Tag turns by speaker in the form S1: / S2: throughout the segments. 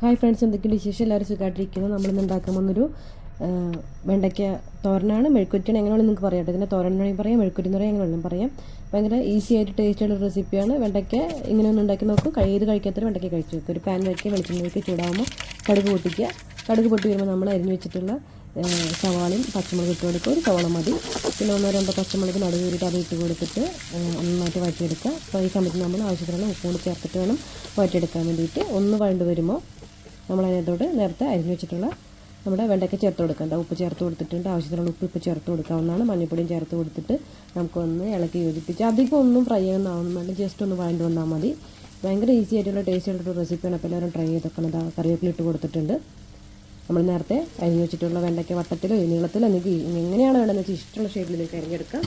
S1: Hi friends, എന്തൊക്കെയുണ്ട് വിശേഷം? എല്ലാവരും സുഖമായിട്ടിരിക്കുന്നു. നമ്മളിന്ന് ഉണ്ടാക്കാൻ വന്നൊരു വെണ്ടയ്ക്ക തോരനാണ്. മെഴുക്കുറ്റിയാണ് എങ്ങനെ വേണമെങ്കിൽ നിങ്ങൾക്ക് പറയാം. ഇതിൻ്റെ തോരൻ വേണമെങ്കിൽ പറയാം, മെഴുക്കുറ്റി എന്ന് പറയാം, എങ്ങനെ വേണമെങ്കിലും പറയാം. ഭയങ്കര ഈസി ആയിട്ട് ടേസ്റ്റുള്ള റെസിപ്പിയാണ്. വെണ്ടയ്ക്ക ഇങ്ങനെ ഒന്ന് ഉണ്ടാക്കി നോക്കും. ഇത് കഴിക്കാത്തൊരു വെണ്ടയ്ക്ക കഴിച്ചു നോക്കും. ഒരു പാൻ വയ്ക്കുക, വെളിച്ചെണ്ണ വയ്ക്കുക, ചൂടാകുമ്പോൾ കടുക് പൊട്ടിക്കുക. കടുക് പൊട്ടി വരുമ്പോൾ നമ്മൾ അരിഞ്ഞ് വെച്ചിട്ടുള്ള സവാളയും പച്ചമുളക് ഇട്ട് കൊടുക്കുക. ഒരു സവാള മതി. പിന്നെ ഒന്നോ രണ്ടോ പച്ചമുളക് നടുവ് കയറിയിട്ട് അത് ഇട്ട് കൊടുത്തിട്ട് നന്നായിട്ട് വഴറ്റിയെടുക്കുക. അപ്പോൾ ഈ സമയത്ത് നമ്മൾ ആവശ്യത്തിനുള്ള ഉപ്പ് കൂടി ചേർത്തിട്ട് വേണം വഴറ്റിയെടുക്കാൻ വേണ്ടിയിട്ട്. ഒന്ന് വഴണ്ട് വരുമ്പോൾ നമ്മളതിനകത്തോട്ട് നേരത്തെ അരിഞ്ഞ് വെച്ചിട്ടുള്ള നമ്മുടെ വെണ്ടയ്ക്ക ചേർത്ത് കൊടുക്കുക. ഉപ്പ് ചേർത്ത് കൊടുത്തിട്ടുണ്ട്. ആവശ്യത്തിനുള്ള ഉപ്പ് ഇപ്പോൾ ചേർത്ത് കൊടുക്കാവുന്നതാണ്. മഞ്ഞൾപ്പൊടിയും ചേർത്ത് കൊടുത്തിട്ട് നമുക്കൊന്ന് ഇളക്കി യോജിപ്പിച്ച് അധികം ഒന്നും ഫ്രൈ ചെയ്യുന്നതാവുന്ന വേണ്ട, ജസ്റ്റ് ഒന്ന് വഴണ്ട് വന്നാൽ മതി. ഭയങ്കര ഈസി ആയിട്ടുള്ള ടേസ്റ്റ് ആയിട്ടുള്ള റെസിപ്പിയാണ്. അപ്പോൾ എല്ലാവരും ട്രൈ ചെയ്തൊക്കെ കറിവേപ്പില ഇട്ട് കൊടുത്തിട്ടുണ്ട്. നമ്മൾ നേരത്തെ അരിഞ്ഞ് വെച്ചിട്ടുള്ള വെണ്ടയ്ക്ക വട്ടത്തിലോ നീളത്തിലോ നിങ്ങൾക്ക് എങ്ങനെയാണ് വേണ്ടതെന്ന് വെച്ചാൽ ഇഷ്ടമുള്ള ഷേപ്പിലേക്ക് അരിഞ്ഞെടുക്കാം.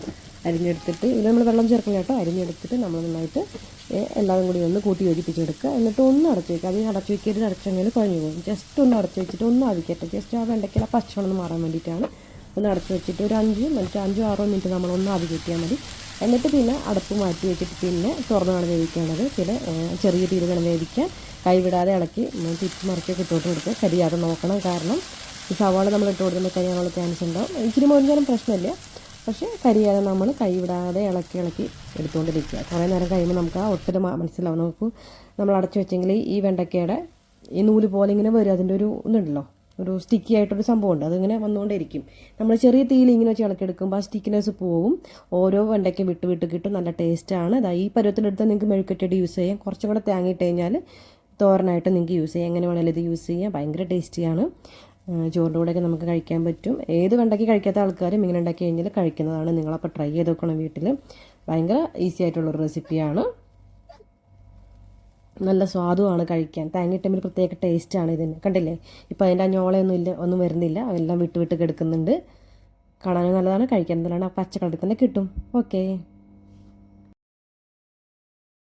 S1: അരിഞ്ഞെടുത്തിട്ട് ഇതിൽ നമ്മൾ വെള്ളം ചേർക്കില്ല കേട്ടോ. അരിഞ്ഞെടുത്തിട്ട് നമ്മൾ നന്നായിട്ട് എല്ലാവരും കൂടി ഒന്ന് കൂട്ടി യോജിപ്പിച്ചെടുക്കുക. എന്നിട്ട് ഒന്ന് അടച്ചു വയ്ക്കുക. അത് അടച്ചു വയ്ക്കരുത്, അടച്ചെങ്കിൽ കുഴഞ്ഞു പോകും. ജസ്റ്റ് ഒന്ന് അടച്ചു വെച്ചിട്ട് ഒന്ന് ആവിക്കട്ടെ. ജസ്റ്റ് ആ വെണ്ടയ്ക്കല പച്ചവെള്ളം മാറാൻ വേണ്ടിയിട്ടാണ്. ഒന്ന് അടച്ചു വെച്ചിട്ട് ഒരു 5 മിനിറ്റ് 5-6 നമ്മളൊന്ന് ആവി കയറ്റിയാൽ മതി. എന്നിട്ട് പിന്നെ അടപ്പ് മാറ്റി വെച്ചിട്ട് പിന്നെ തുറന്ന് വേണം വേവിക്കേണ്ടത്. പിന്നെ ചെറിയ തീര് വേണം വേവിക്കാൻ. കൈവിടാതെ ഇളക്കി തിരിച്ച് മറിച്ചൊക്കെ ഇട്ടോട്ട് കൊടുക്കുക. കരിയാതെ നോക്കണം. കാരണം ഈ സവാള നമ്മൾ ഇട്ട് കൊടുക്കുമ്പോൾ കരിയാനുള്ള ചാൻസ് ഉണ്ടാവും. ഇച്ചിരി മോരിഞ്ഞാലും പ്രശ്നമില്ല, പക്ഷേ കരിയാതെ നമ്മൾ കൈവിടാതെ ഇളക്കി എടുത്തുകൊണ്ടിരിക്കുക. കുറേ നേരം കഴിയുമ്പോൾ നമുക്ക് ആ ഒട്ടൽ മനസ്സിലാവും. നമുക്ക് നമ്മൾ അടച്ചു വെച്ചെങ്കിൽ ഈ വെണ്ടയ്ക്കയുടെ ഈ നൂല് പോലെ ഇങ്ങനെ വരും. അതിൻ്റെ ഒരു ഇതുണ്ടല്ലോ, ഒരു സ്റ്റിക്കി ആയിട്ടൊരു സംഭവമുണ്ട്. അതിങ്ങനെ വന്നുകൊണ്ടേയിരിക്കും. നമ്മൾ ചെറിയ തീയിൽ ഇങ്ങനെ വെച്ച് ഇളക്കിയെടുക്കുമ്പോൾ ആ സ്റ്റിക്കിനെസ് പോവും. ഓരോ വെണ്ടയ്ക്ക വിട്ട് കിട്ടും. നല്ല ടേസ്റ്റാണ്. ഈ പരുവത്തിലെടുത്താൽ നിങ്ങൾക്ക് മെഴുക്കറ്റടി യൂസ് ചെയ്യാം. കുറച്ചും കൂടെ തേങ്ങിയിട്ട് കഴിഞ്ഞാൽ തോരനായിട്ട് നിങ്ങൾക്ക് യൂസ് ചെയ്യാം. എങ്ങനെ വേണമെങ്കിലും ഇത് യൂസ് ചെയ്യാം. ഭയങ്കര ടേസ്റ്റിയാണ്. ചോറിൻ്റെ കൂടെയൊക്കെ നമുക്ക് കഴിക്കാൻ പറ്റും. ഏത് വെണ്ടയ്ക്ക കഴിക്കാത്ത ആൾക്കാരും ഇങ്ങനെ ഉണ്ടാക്കി കഴിഞ്ഞാൽ കഴിക്കുന്നതാണ്. നിങ്ങളപ്പോൾ ട്രൈ ചെയ്ത് നോക്കണം വീട്ടിൽ. ഭയങ്കര ഈസി ആയിട്ടുള്ളൊരു റെസിപ്പിയാണ്. നല്ല സ്വാദുമാണ് കഴിക്കാൻ. തേങ്ങയിട്ടതിൽ പ്രത്യേക ടേസ്റ്റാണ് ഇതിന്. കണ്ടില്ലേ, ഇപ്പോൾ അതിൻ്റെ ഞോളയൊന്നും ഇല്ല, ഒന്നും വരുന്നില്ല. എല്ലാം വിട്ട് കിടക്കുന്നുണ്ട്. കാണാനും നല്ലതാണ്, കഴിക്കാൻ നല്ലതാണ്. പച്ച കളറിൽ തന്നെ കിട്ടും. ഓക്കേ.